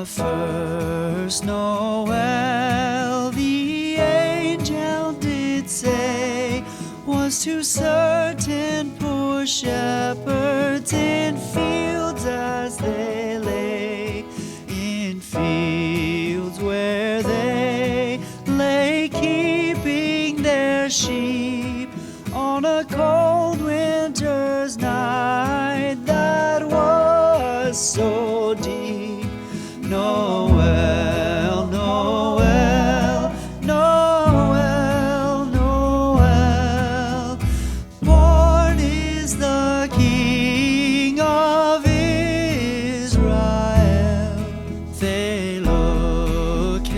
The first Noel, the angel did say, was to certain poor shepherds in fields as they lay, in fields where they lay keeping their sheep on a cold winter's night that was so deep. Noel, Noel, Noel, Noel, born is the King of Israel. They looked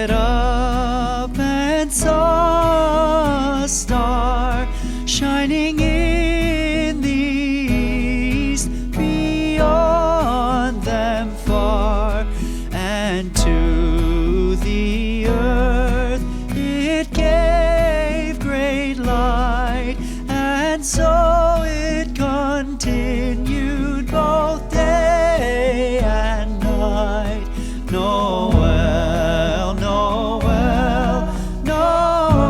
up and saw a star shining in the east beyond them far, and to the earth it gave great light, and so it continued both day and night. Noel, Noel, Noel,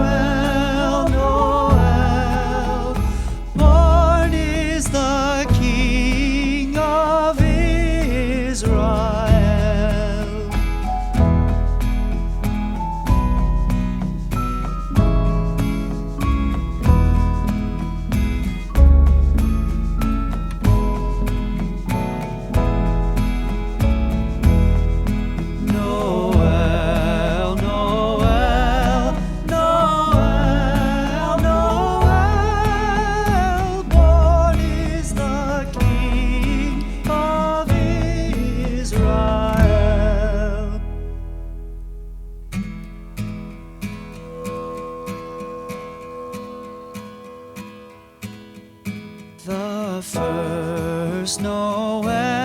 Noel, born is the King of Israel. Noel, Noel, Noel, Noel, born is the King of Israel. The first Noel,